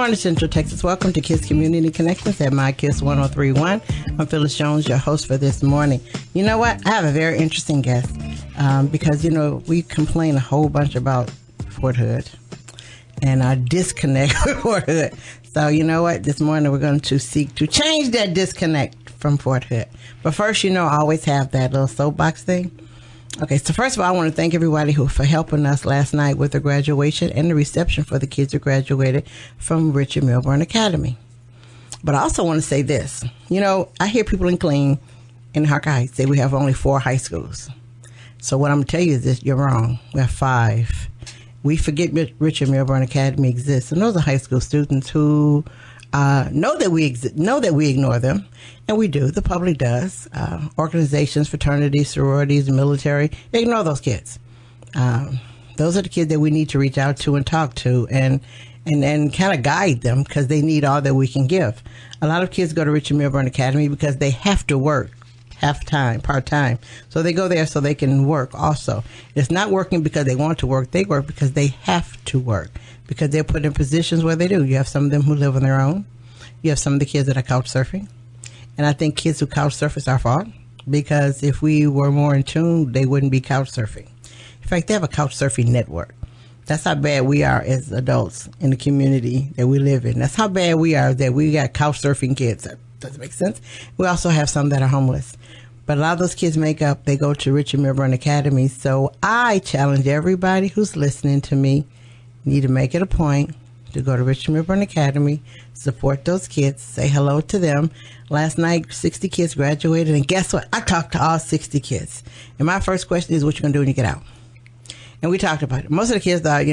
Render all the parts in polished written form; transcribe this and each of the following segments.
morning, Central Texas. Welcome to Kids Community Connections at My Kids 1031. I'm Phyllis Jones, your host for this morning. You know what? I have a very interesting guest because, we complain a whole bunch about Fort Hood and our disconnect with Fort Hood. So, you know what? This morning we're going to seek to change that disconnect from Fort Hood. But first, I always have that little soapbox thing. Okay, so first of all, I want to thank everybody for helping us last night with the graduation and the reception for the kids who graduated from Richard Milburn Academy. But I also want to say this. I hear people in Killeen and Harker Heights say we have only 4 high schools. So what I'm going to tell you is this, you're wrong. We have 5. We forget Richard Milburn Academy exists. And those are high school students who know that we ignore them. And we do. The public does. Organizations, fraternities, sororities, military, they ignore those kids. Those are the kids that we need to reach out to and talk to and kind of guide them because they need all that we can give. A lot of kids go to Richard Milburn Academy because they have to work half-time, part-time. So they go there so they can work also. It's not working because they want to work. They work because they have to work because they're put in positions where they do. You have some of them who live on their own. You have some of the kids that are couch surfing. And I think kids who couch surf is our fault because if we were more in tune, they wouldn't be couch surfing. In fact, they have a couch surfing network. That's how bad we are as adults in the community that we live in. That's how bad we are that we got couch surfing kids. Does it make sense? We also have some that are homeless. But a lot of those kids they go to Richard Milburn Academy. So I challenge everybody who's listening to me, need to make it a point to go to Richard Milburn Academy, support those kids, say hello to them. Last night, 60 kids graduated, and guess what? I talked to all 60 kids. And my first question is, what you going to do when you get out? And we talked about it. Most of the kids thought,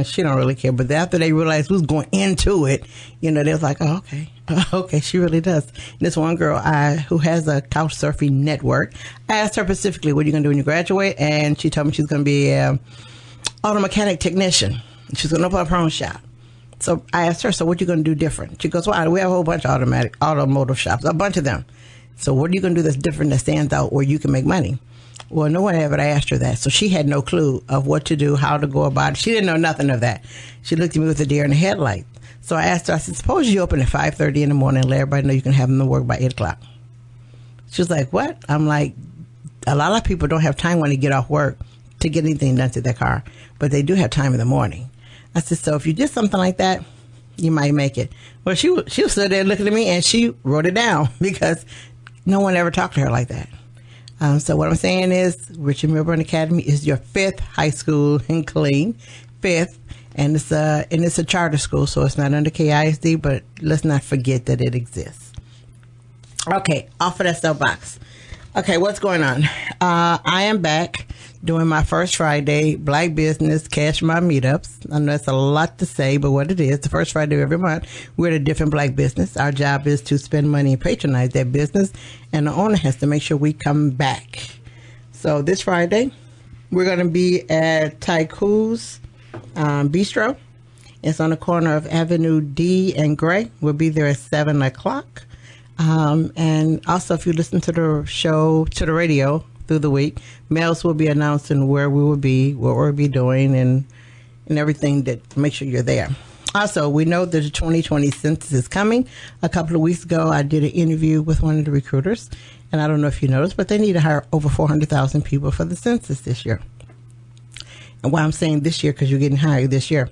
she don't really care. But after they realized who's going into it, they was like, oh, okay. Okay, she really does. And this one girl who has a couch surfing network, I asked her specifically, what are you going to do when you graduate? And she told me she's going to be an auto mechanic technician. She's going to open up her own shop. So I asked her, so what are you going to do different? She goes, well, we have a whole bunch of automotive shops, a bunch of them. So what are you going to do that's different that stands out where you can make money? Well, no one ever asked her that. So she had no clue of what to do, how to go about it. She didn't know nothing of that. She looked at me with a deer in the headlight. So I asked her, I said, suppose you open at 5:30 in the morning and let everybody know you can have them to work by 8 o'clock. She was like, what? I'm like, a lot of people don't have time when they get off work to get anything done to their car, but they do have time in the morning. I said, so if you did something like that, you might make it. Well, she was sitting there looking at me and she wrote it down because no one ever talked to her like that. So what I'm saying is Richard Milburn Academy is your 5th high school in Killeen, 5th, and it's a charter school, so it's not under KISD, but let's not forget that it exists. Okay, off of that soapbox. Okay, what's going on? I am back doing my first Friday Black Business Cash My Meetups. I know that's a lot to say, but what it is, the first Friday of every month, we're at a different Black business. Our job is to spend money and patronize that business, and the owner has to make sure we come back. So this Friday, we're going to be at Taiku's Bistro. It's on the corner of Avenue D and Gray. We'll be there at 7 o'clock. And also, if you listen to the show, to the radio through the week, mails will be announcing where we will be, what we'll be doing, and everything that make sure you're there. Also, we know that the 2020 census is coming. A couple of weeks ago, I did an interview with one of the recruiters, and I don't know if you noticed, but they need to hire over 400,000 people for the census this year. And why I'm saying this year, because you're getting hired this year.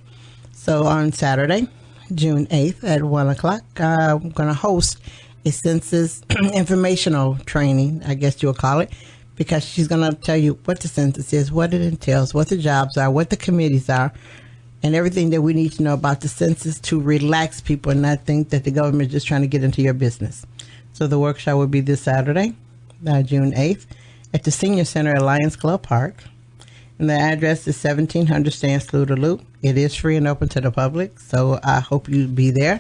So on Saturday, June 8th at 1 o'clock, I'm going to host a census informational training, I guess you'll call it, because she's going to tell you what the census is, what it entails, what the jobs are, what the committees are, and everything that we need to know about the census to relax people and not think that the government is just trying to get into your business. So the workshop will be this Saturday, June 8th, at the Senior Center at Lions Club Park. And the address is 1700 Stan Sluter Loop. It is free and open to the public, so I hope you'll be there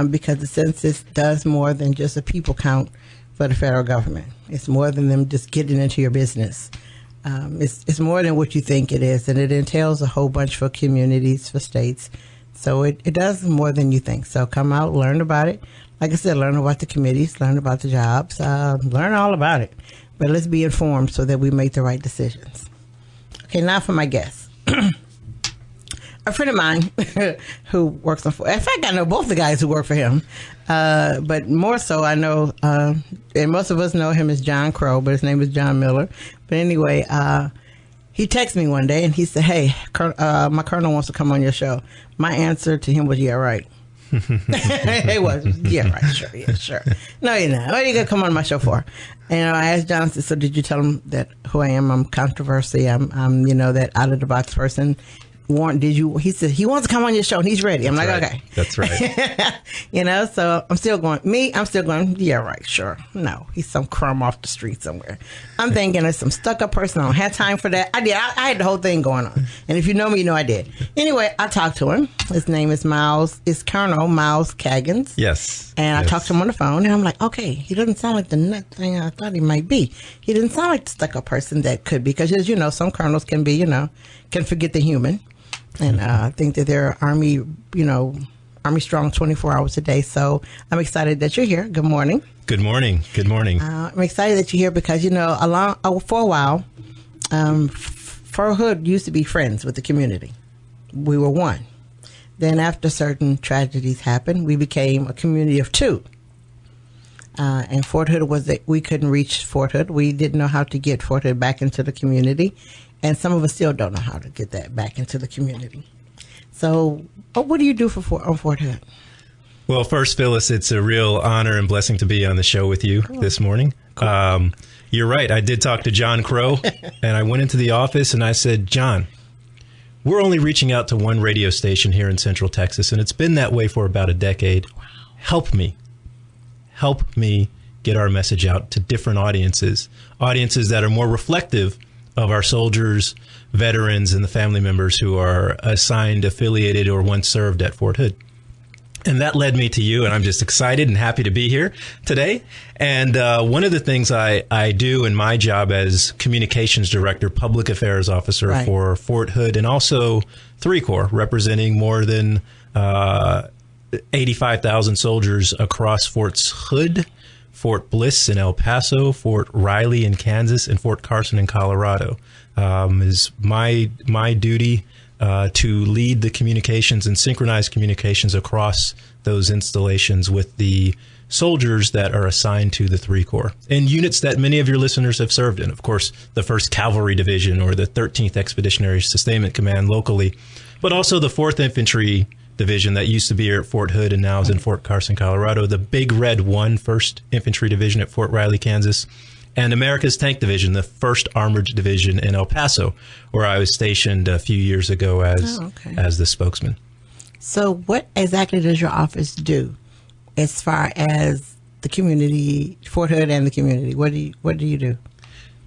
because the census does more than just a people count for the federal government. It's more than them just getting into your business. It's more than what you think it is, and it entails a whole bunch for communities, for states. So it does more than you think. So come out, learn about it. Like I said, learn about the committees, learn about the jobs, learn all about it. But let's be informed so that we make the right decisions. Okay, now for my guests. a friend of mine who works on Fort. In fact, I know both the guys who work for him, but more so I know, and most of us know him as John Crow, but his name is John Miller. But anyway, he texted me one day and he said, "Hey, my colonel wants to come on your show." My answer to him was, "Yeah, right." It was, "Yeah, right, sure, yeah, sure." No, you're not. What are you gonna come on my show for? And I asked John, "So did you tell him that who I am? I'm controversy. I'm that out of the box person." Did you? He said he wants to come on your show and he's ready. I'm like, okay, that's right. So I'm still going. I'm still going. Yeah, right, sure. No, he's some crumb off the street somewhere. I'm thinking it's some stuck-up person. I don't have time for that. I did. I had the whole thing going on. And if you know me, you know I did. Anyway, I talked to him. His name is Myles. It's Colonel Myles Caggins. Yes. And I talked to him on the phone, and I'm like, okay, he doesn't sound like the nut thing I thought he might be. He didn't sound like the stuck-up person that could be, because as you know, some colonels can be, can forget the human. And I think that they're Army strong 24 hours a day. So I'm excited that you're here. Good morning. Good morning. Good morning. I'm excited that you're here because, for a while, Fort Hood used to be friends with the community. We were one. Then after certain tragedies happened, we became a community of two. And Fort Hood we couldn't reach Fort Hood. We didn't know how to get Fort Hood back into the community. And some of us still don't know how to get that back into the community. So what do you do on Fort Hood? Well, first, Phyllis, it's a real honor and blessing to be on the show with you this morning. Cool. You're right. I did talk to John Crow, and I went into the office and I said, "John, we're only reaching out to one radio station here in Central Texas, and it's been that way for about a decade. Wow. Help me get our message out to different audiences that are more reflective of our soldiers, veterans, and the family members who are assigned, affiliated, or once served at Fort Hood." And that led me to you, and I'm just excited and happy to be here today. And one of the things I do in my job as communications director, public affairs officer for Fort Hood, and also III Corps, representing more than 85,000 soldiers across Forts Hood, Fort Bliss in El Paso, Fort Riley in Kansas, and Fort Carson in Colorado, is my duty to lead the communications and synchronize communications across those installations with the soldiers that are assigned to the III Corps and units that many of your listeners have served in. Of course, the 1st Cavalry Division or the 13th Expeditionary Sustainment Command locally, but also the 4th Infantry Division that used to be here at Fort Hood and now is in Fort Carson, Colorado, the Big Red 1 1st Infantry Division at Fort Riley, Kansas, and America's Tank Division, the 1st Armored Division in El Paso, where I was stationed a few years ago as the spokesman. So what exactly does your office do as far as the community, Fort Hood and the community? What do you do?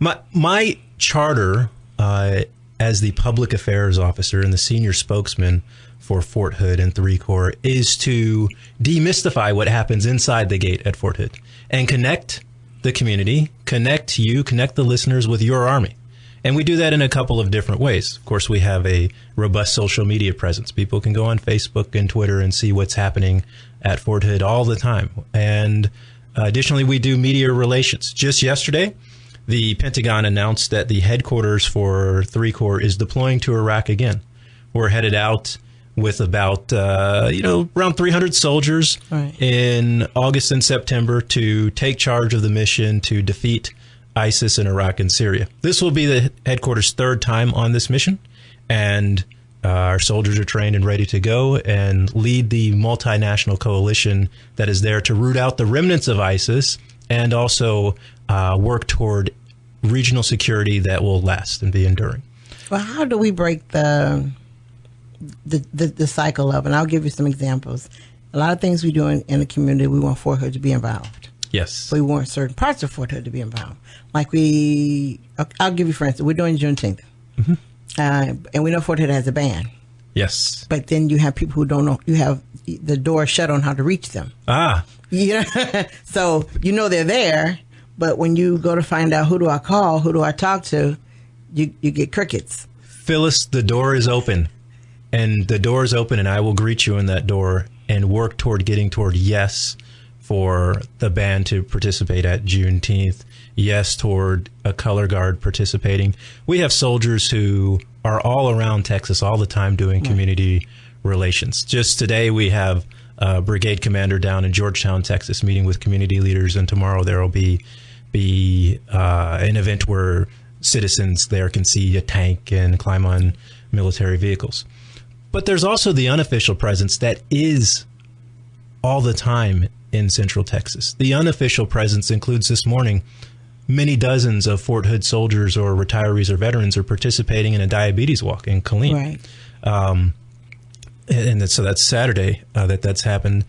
My charter as the public affairs officer and the senior spokesman for Fort Hood and III Corps is to demystify what happens inside the gate at Fort Hood and connect the community, connect the listeners with your Army. And we do that in a couple of different ways. Of course, we have a robust social media presence. People can go on Facebook and Twitter and see what's happening at Fort Hood all the time. And additionally, we do media relations. Just yesterday, the Pentagon announced that the headquarters for III Corps is deploying to Iraq again. We're headed out with about, around 300 soldiers in August and September to take charge of the mission to defeat ISIS in Iraq and Syria. This will be the headquarters' 3rd time on this mission, and our soldiers are trained and ready to go and lead the multinational coalition that is there to root out the remnants of ISIS and also work toward regional security that will last and be enduring. Well, how do we break the cycle of, and I'll give you some examples. A lot of things we do in the community, we want Fort Hood to be involved. Yes. But we want certain parts of Fort Hood to be involved. Like I'll give you for instance, we're doing Juneteenth. Mm-hmm. And we know Fort Hood has a band. Yes. But then you have people who don't know, you have the door shut on how to reach them. So they're there, but when you go to find out who do I call, who do I talk to, you get crickets. Phyllis, the door is open. And the door is open, and I will greet you in that door and work toward getting toward yes for the band to participate at Juneteenth. yes toward a color guard participating. We have soldiers who are all around Texas all the time doing community relations. Just today we have a brigade commander down in Georgetown, Texas, meeting with community leaders, and tomorrow there will be an event where citizens there can see a tank and climb on military vehicles. But there's also the unofficial presence that is all the time in Central Texas. The unofficial presence includes this morning many dozens of Fort Hood soldiers or retirees or veterans are participating in a diabetes walk in Killeen. Right. So that's Saturday that's happened.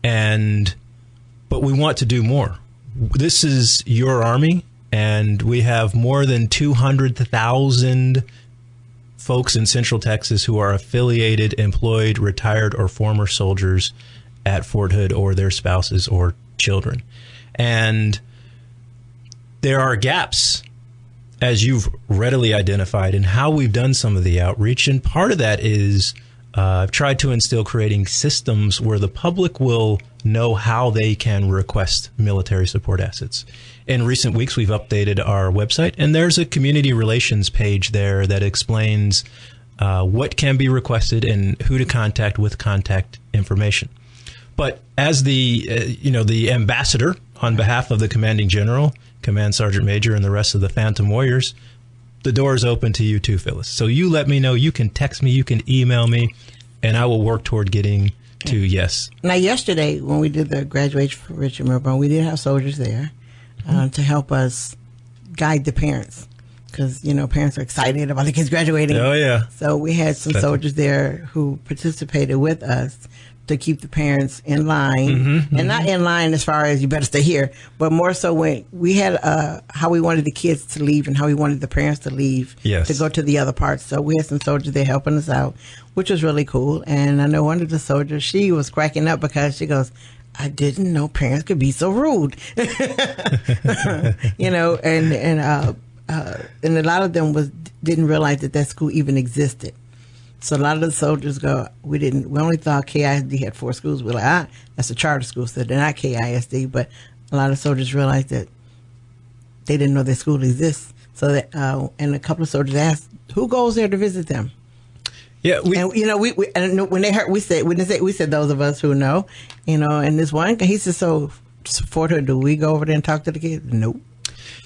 But we want to do more. This is your Army, and we have more than 200,000 folks in Central Texas who are affiliated, employed, retired, or former soldiers at Fort Hood, or their spouses or children. And there are gaps, as you've readily identified, in how we've done some of the outreach. And part of that is I've tried to instill creating systems where the public will know how they can request military support assets. In recent weeks, we've updated our website, and there's a community relations page there that explains what can be requested and who to contact with contact information. But as the ambassador on behalf of the commanding general, Command Sergeant Major, and the rest of the Phantom Warriors, the door is open to you too, Phyllis. So you let me know. You can text me, you can email me, and I will work toward getting to yes. Now, yesterday when we did the graduation for Richard Milburn, we did have soldiers there to help us guide the parents, because parents are excited about the kids graduating. Oh yeah. So we had some soldiers there who participated with us to keep the parents in line, and not in line as far as you better stay here, but more so when we had how we wanted the kids to leave and how we wanted the parents to leave to go to the other parts. So we had some soldiers there helping us out, which was really cool. And I know one of the soldiers, she was cracking up because she goes, I didn't know parents could be so rude. And a lot of them didn't realize that school even existed. So a lot of the soldiers go, we only thought KISD had 4 schools. We're like, that's a charter school, so they're not KISD. But a lot of soldiers realized that they didn't know their school exists. So that, and a couple of soldiers asked, who goes there to visit them? Yeah, when they heard, we said those of us who know, and this one guy, he said, so Fort Hood, do we go over there and talk to the kids? Nope.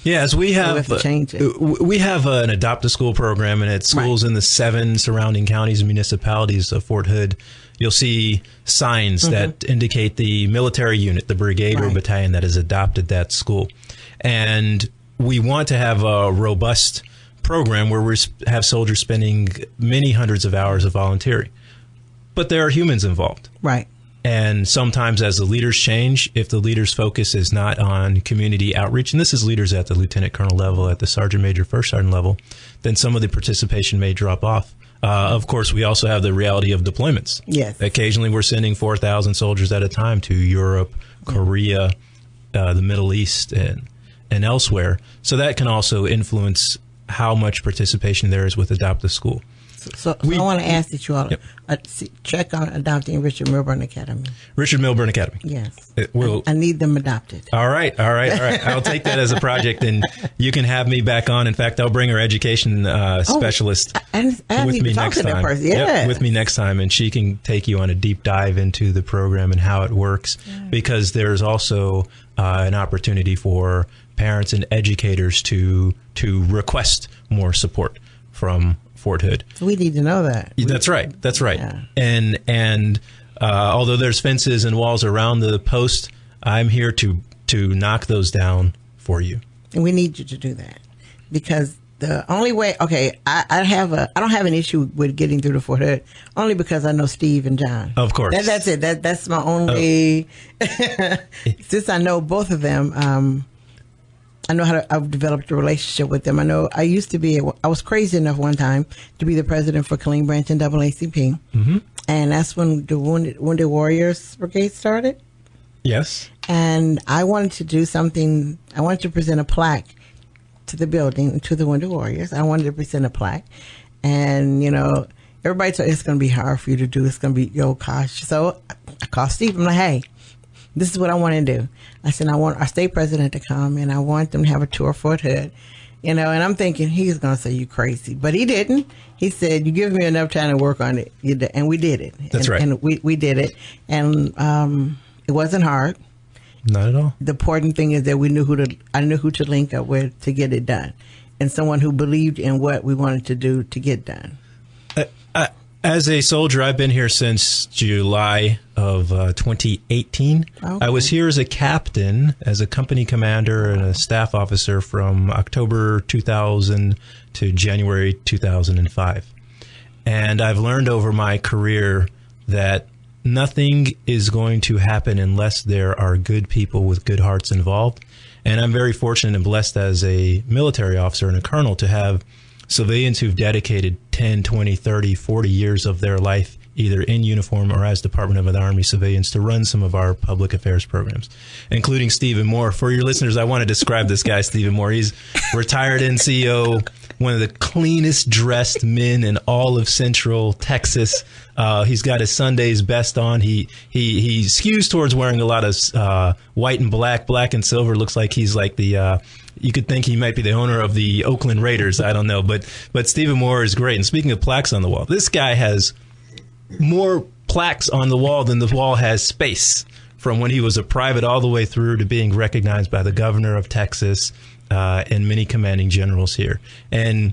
Yes, we have to change it. We have an adopt a school program, and at schools in the 7 surrounding counties and municipalities of Fort Hood, you'll see signs that indicate the military unit, the brigade or battalion that has adopted that school. And we want to have a robust program where we have soldiers spending many hundreds of hours of volunteering. But there are humans involved. Right. And sometimes as the leaders change, if the leader's focus is not on community outreach, and this is leaders at the lieutenant colonel level, at the sergeant major, first sergeant level, then some of the participation may drop off. Of course, we also have the reality of deployments. Yes. Occasionally we're sending 4,000 soldiers at a time to Europe, Korea, the Middle East, and elsewhere. So that can also influence how much participation there is with Adopt a School. So I want to ask that you all check on adopting Richard Milburn Academy. Richard Milburn Academy. Yes. I need them adopted. All right. I'll take that as a project, and you can have me back on. In fact, I'll bring our education specialist with me next time. With me next time, and she can take you on a deep dive into the program and how it works, because there's also an opportunity for parents and educators to request more support from Fort Hood. We need to know that. That's right. Yeah. And although there's fences and walls around the post, I'm here to knock those down for you. And we need you to do that, because the only way. Okay, I don't have an issue with getting through to Fort Hood, only because I know Steve and John. Of course, that's it. That's my only. Since I know both of them. I know I've developed a relationship with them. I know I was crazy enough one time to be the president for Killeen Branch and NAACP. And that's when the Wounded Warriors Brigade started. Yes. And I wanted to do something. I wanted to present a plaque to the building, to the Wounded Warriors. I wanted to present a plaque. And, everybody told it's going to be hard for you to do. It's going to be, gosh. So I called Steve. I'm like, hey, this is what I want to do. I said, I want our state president to come, and I want them to have a tour of Fort Hood. And I'm thinking he's going to say you crazy, but he didn't. He said, you give me enough time to work on it. And we did it. That's right. And we did it. And it wasn't hard. Not at all. The important thing is that I knew who to link up with to get it done, and someone who believed in what we wanted to do to get done. As a soldier, I've been here since July of 2018. Okay. I was here as a captain, as a company commander and a staff officer from October 2000 to January 2005. And I've learned over my career that nothing is going to happen unless there are good people with good hearts involved. And I'm very fortunate and blessed as a military officer and a colonel to have civilians who've dedicated 10, 20, 30, 40 years of their life, either in uniform or as Department of the Army civilians, to run some of our public affairs programs, including Stephen Moore. For your listeners, I want to describe this guy, Stephen Moore. He's retired NCO, one of the cleanest dressed men in all of Central Texas. He's got his Sunday's best on. He skews towards wearing a lot of white and black and silver. Looks like he's like the you could think he might be the owner of the Oakland Raiders. I don't know, but Stephen Moore is great. And speaking of plaques on the wall, this guy has more plaques on the wall than the wall has space, from when he was a private all the way through to being recognized by the governor of Texas and many commanding generals here. And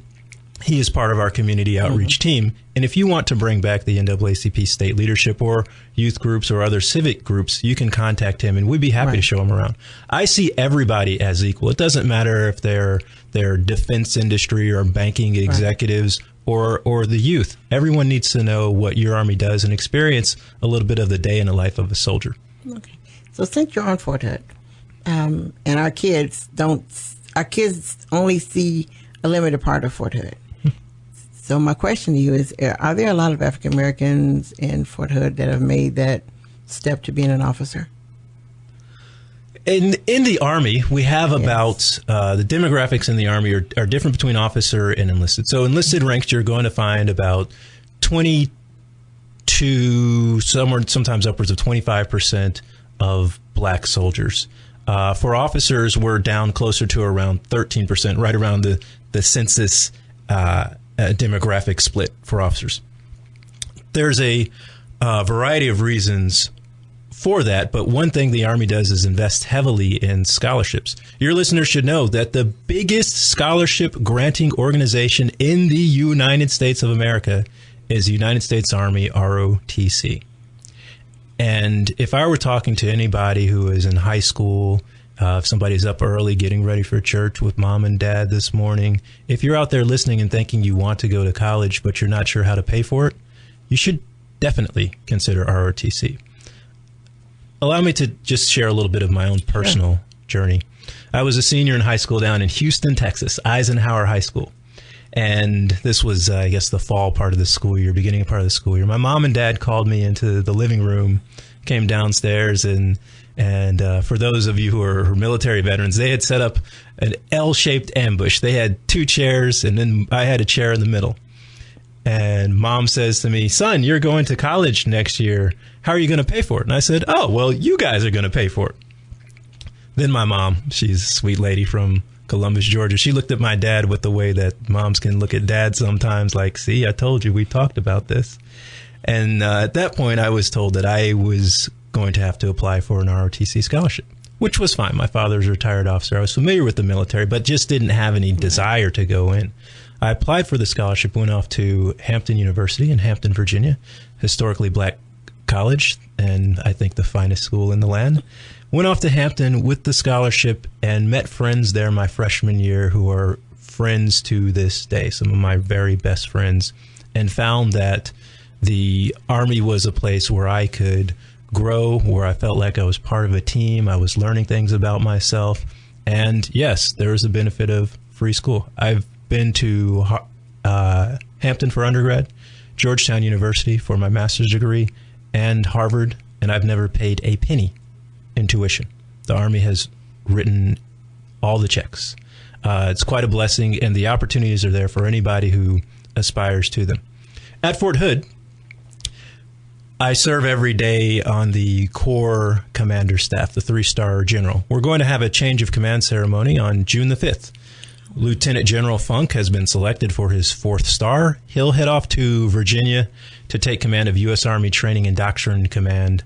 he is part of our community outreach team. And if you want to bring back the NAACP state leadership or youth groups or other civic groups, you can contact him, and we'd be happy to show him around. I see everybody as equal. It doesn't matter if they're defense industry or banking executives or the youth. Everyone needs to know what your Army does and experience a little bit of the day in the life of a soldier. Okay. So since you're on Fort Hood, and our kids only see a limited part of Fort Hood. So my question to you is, are there a lot of African Americans in Fort Hood that have made that step to being an officer? In the Army, we have about, the demographics in the Army are different between officer and enlisted. So enlisted ranks, you're going to find about 22, sometimes upwards of 25% of black soldiers. For officers, we're down closer to around 13%, right around the census demographic split for officers. There's a variety of reasons for that, but one thing the Army does is invest heavily in scholarships. Your listeners should know that the biggest scholarship granting organization in the United States of America is the United States Army, ROTC. And if I were talking to anybody who is in high school, if somebody's up early getting ready for church with mom and dad this morning, if you're out there listening and thinking you want to go to college but you're not sure how to pay for it, you should definitely consider ROTC. Allow me to just share a little bit of my own personal journey. I was a senior in high school down in Houston, Texas, Eisenhower High School. And this was, I guess, the fall part of the school year, beginning part of the school year. My mom and dad called me into the living room, came downstairs, and for those of you who are military veterans, they had set up an L-shaped ambush. They had two chairs, and then I had a chair in the middle. And mom says to me, "Son, you're going to college next year. How are you going to pay for it?" And I said, "Oh, well, you guys are going to pay for it." Then my mom, she's a sweet lady from Columbus, Georgia, she looked at my dad with the way that moms can look at dad sometimes, like, "See, I told you, we talked about this." And at that point, I was told that I was going to have to apply for an ROTC scholarship, which was fine. My father's a retired officer. I was familiar with the military, but just didn't have any desire to go in. I applied for the scholarship, went off to Hampton University in Hampton, Virginia, historically black college, and I think the finest school in the land. Went off to Hampton with the scholarship and met friends there my freshman year who are friends to this day, some of my very best friends, and found that the Army was a place where I could grow, where I felt like I was part of a team. I was learning things about myself. And yes, there is a benefit of free school. I've been to Hampton for undergrad, Georgetown University for my master's degree, and Harvard, and I've never paid a penny in tuition. The Army has written all the checks. It's quite a blessing, and the opportunities are there for anybody who aspires to them. At Fort Hood, I serve every day on the Corps Commander Staff, the 3-star general. We're going to have a change of command ceremony on June the 5th. Lieutenant General Funk has been selected for his 4th star. He'll head off to Virginia to take command of U.S. Army Training and Doctrine Command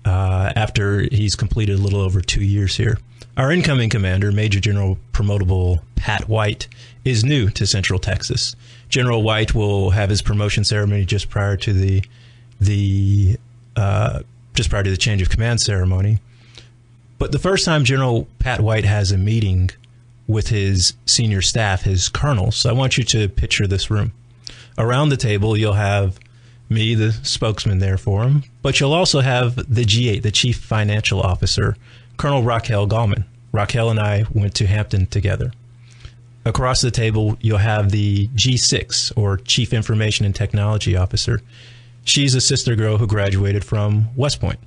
after he's completed a little over 2 years here. Our incoming commander, Major General Promotable Pat White, is new to Central Texas. General White will have his promotion ceremony just prior to the change of command ceremony. But the first time General Pat White has a meeting with his senior staff, his colonels, I want you to picture this room. Around the table, you'll have me, the spokesman there for him, but you'll also have the G8, the Chief Financial Officer, Colonel Raquel Gallman. Raquel and I went to Hampton together. Across the table, you'll have the G6, or Chief Information and Technology Officer. She's a sister girl who graduated from West Point.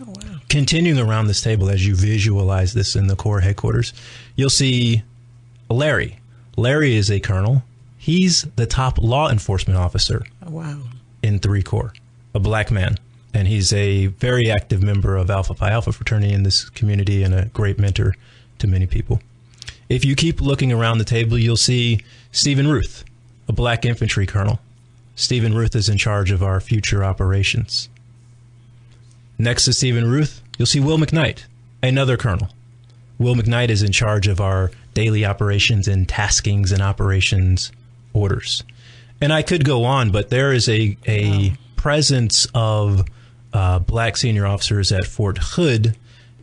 Oh, wow. Continuing around this table, as you visualize this in the Corps headquarters, you'll see Larry. Larry is a colonel. He's the top law enforcement officer in 3 Corps, a black man. And he's a very active member of Alpha Pi Alpha fraternity in this community and a great mentor to many people. If you keep looking around the table, you'll see Stephen Ruth, a black infantry colonel. Stephen Ruth is in charge of our future operations. Next to Stephen Ruth, you'll see Will McKnight, another colonel. Will McKnight is in charge of our daily operations and taskings and operations orders. And I could go on, but there is a presence of black senior officers at Fort Hood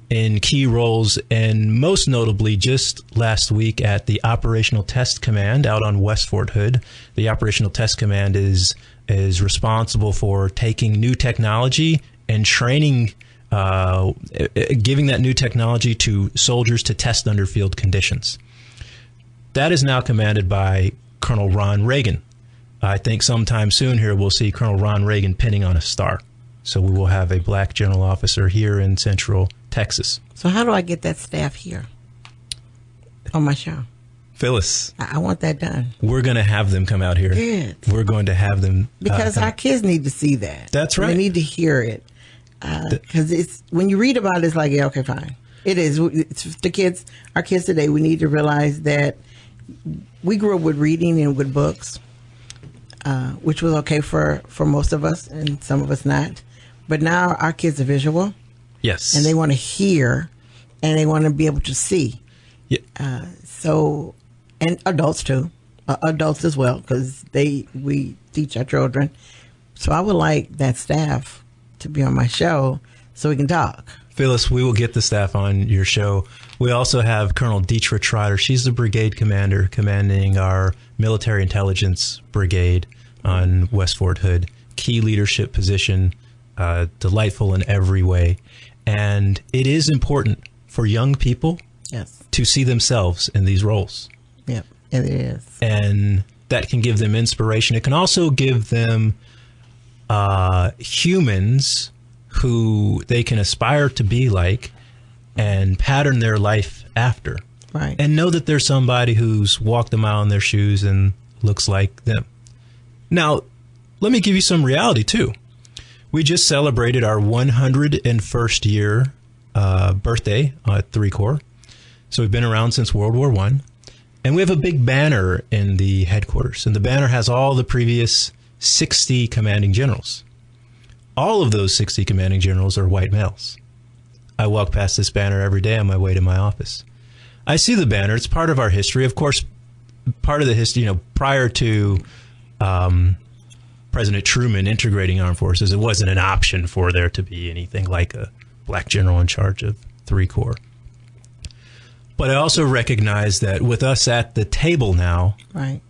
in key roles, and most notably just last week at the Operational Test Command out on West Fort Hood. The Operational Test Command is responsible for taking new technology and training, giving that new technology to soldiers to test under field conditions. That is now commanded by Colonel Ron Reagan. I think sometime soon here we'll see Colonel Ron Reagan pinning on a star. So we will have a black general officer here in Central Texas. So how do I get that staff here on my show? Phyllis, I want that done. We're going to have them come out here. Good. We're going to have them. Because our kids need to see that. That's right. They need to hear it. Because it's when you read about it, it's like, yeah, okay, fine. It is. It's the kids, our kids today, we need to realize that we grew up with reading and with books, which was okay for most of us and some of us not. But now our kids are visual. Yes. And they want to hear and they want to be able to see. Yeah. And adults too, adults as well, because we teach our children. So I would like that staff to be on my show so we can talk. Phyllis, we will get the staff on your show. We also have Colonel Dietrich Trotter. She's the brigade commander commanding our military intelligence brigade on West Fort Hood. Key leadership position, delightful in every way. And it is important for young people to see themselves in these roles. Yep, it is. And that can give them inspiration. It can also give them humans who they can aspire to be like and pattern their life after. Right. And know that there's somebody who's walked a mile in their shoes and looks like them. Now, let me give you some reality, too. We just celebrated our 101st year birthday at 3 Corps. So we've been around since World War I. And we have a big banner in the headquarters. And the banner has all the previous 60 commanding generals. All of those 60 commanding generals are white males. I walk past this banner every day on my way to my office. I see the banner. It's part of our history. Of course, part of the history, prior to President Truman integrating armed forces, it wasn't an option for there to be anything like a black general in charge of 3 Corps. But I also recognize that with us at the table now, right,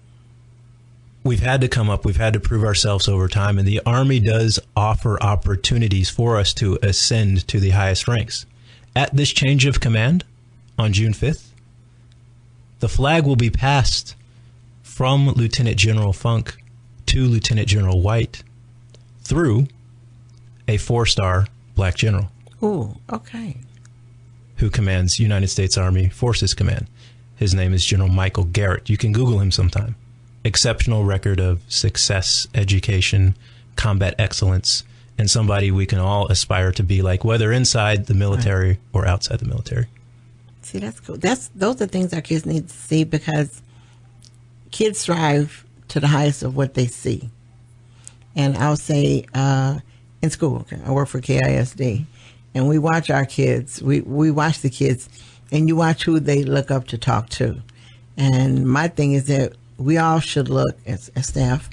we've had to come up, we've had to prove ourselves over time, and the Army does offer opportunities for us to ascend to the highest ranks. At this change of command on June 5th, the flag will be passed from Lieutenant General Funk to Lieutenant General White through a 4-star black general. Ooh, okay. Who commands United States Army Forces Command. His name is General Michael Garrett. You can Google him sometime. Exceptional record of success, education, combat excellence, and somebody we can all aspire to be like, whether inside the military or outside the military. See, that's cool. Those are things our kids need to see, because kids strive to the highest of what they see. And I'll say in school, I work for KISD, and we watch our kids. We watch the kids, and you watch who they look up to talk to. And my thing is that we all should look, as staff,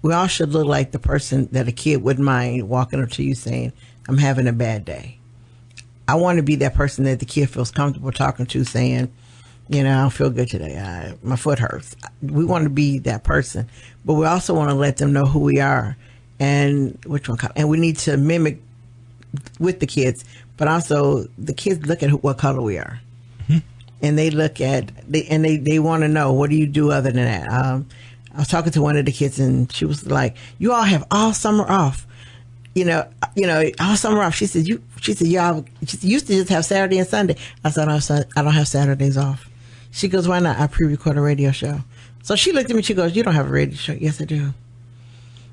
we all should look like the person that a kid wouldn't mind walking up to you saying, I'm having a bad day. I want to be that person that the kid feels comfortable talking to, saying, you know, I don't feel good today. My foot hurts. We want to be that person, but we also want to let them know who we are and and we need to mimic with the kids, but also the kids look at what color we are. Mm-hmm. And they look at, they want to know, what do you do other than that? I was talking to one of the kids, and she was like, you all have all summer off. You know, all summer off. She said, y'all used to just have Saturday and Sunday. I said, I don't have Saturdays off. She goes, why not? I pre-record a radio show. So she looked at me, she goes, you don't have a radio show? Yes, I do.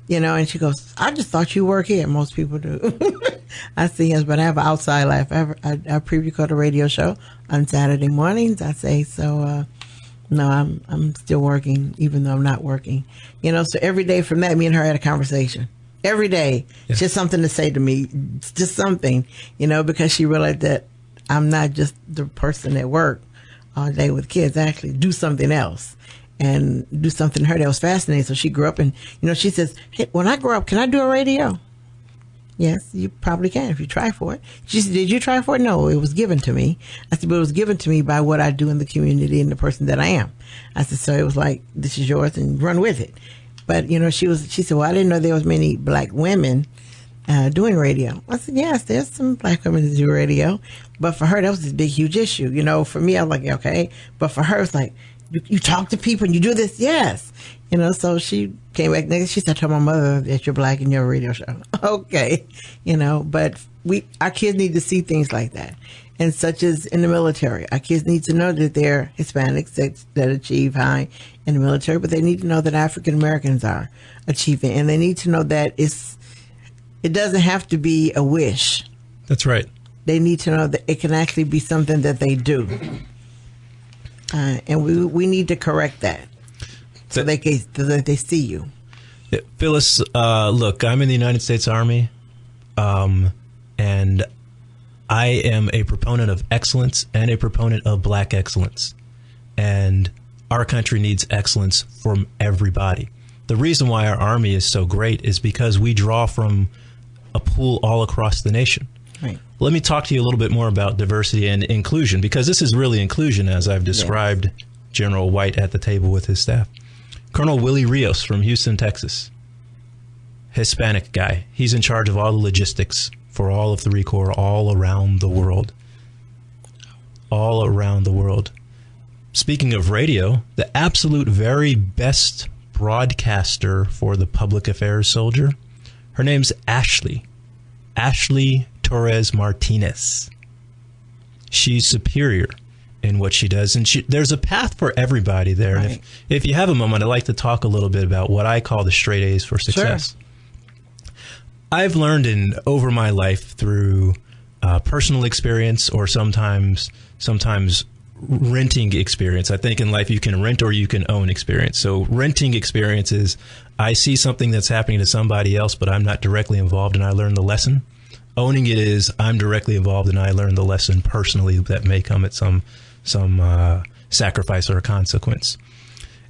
You know, and she goes, I just thought you work here. Most people do. I said, yes, but I have an outside life. I pre-record a radio show on Saturday mornings. I say, so, no, I'm still working, even though I'm not working. You know, so every day from that, me and her had a conversation. Every day, yeah. Just something to say to me, just something, you know, because she realized that I'm not just the person at work all day with kids. I actually do something else and do something to her that was fascinating. So she grew up, and, you know, she says, hey, when I grow up, can I do a radio? Yes, you probably can if you try for it. She said, did you try for it? No, it was given to me. I said, but it was given to me by what I do in the community and the person that I am. I said, so it was like, this is yours and run with it. But, you know, she said, well, I didn't know there was many black women doing radio. I said, yes, there's some black women that do radio. But for her, that was this big, huge issue. You know, for me, I was like, okay. But for her, it's like, you talk to people and you do this? Yes. You know, so she came back next. She said, tell my mother that you're black and you're a radio show. Okay. You know, but our kids need to see things like that. And such as in the military, our kids need to know that they're Hispanics that achieve high in the military, but they need to know that African Americans are achieving, and they need to know that it doesn't have to be a wish. That's right. They need to know that it can actually be something that they do, and we need to correct that so that they see you. Phyllis, look, I'm in the United States Army, and I am a proponent of excellence and a proponent of black excellence. And our country needs excellence from everybody. The reason why our Army is so great is because we draw from a pool all across the nation. Right. Let me talk to you a little bit more about diversity and inclusion, because this is really inclusion, as I've described. Yes. General White at the table with his staff. Colonel Willie Rios from Houston, Texas. Hispanic guy. He's in charge of all the logistics for all of the 3 Corps all around the world. All around the world. Speaking of radio, the absolute very best broadcaster for the public affairs soldier, her name's Ashley Torres Martinez. She's superior in what she does, and there's a path for everybody there. Right. And if you have a moment, I'd like to talk a little bit about what I call the straight A's for success. Sure. I've learned over my life through personal experience, or sometimes renting experience. I think in life you can rent or you can own experience. So renting experience is I see something that's happening to somebody else, but I'm not directly involved and I learn the lesson. Owning it is I'm directly involved and I learn the lesson personally that may come at some sacrifice or a consequence.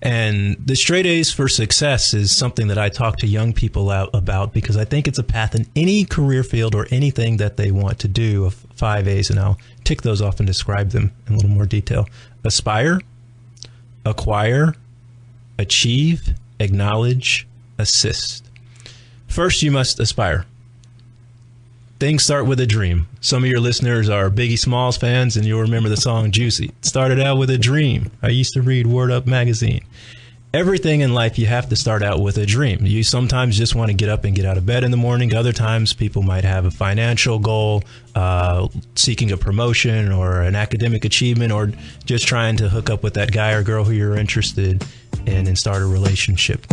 And the straight A's for success is something that I talk to young people about, because I think it's a path in any career field or anything that they want to do, of 5 A's, and I'll tick those off and describe them in a little more detail. Aspire, acquire, achieve, acknowledge, assist. First, you must aspire. Things start with a dream. Some of your listeners are Biggie Smalls fans, and you'll remember the song Juicy. It started out with a dream. I used to read Word Up magazine. Everything in life, you have to start out with a dream. You sometimes just want to get up and get out of bed in the morning. Other times, people might have a financial goal, seeking a promotion or an academic achievement, or just trying to hook up with that guy or girl who you're interested in and start a relationship.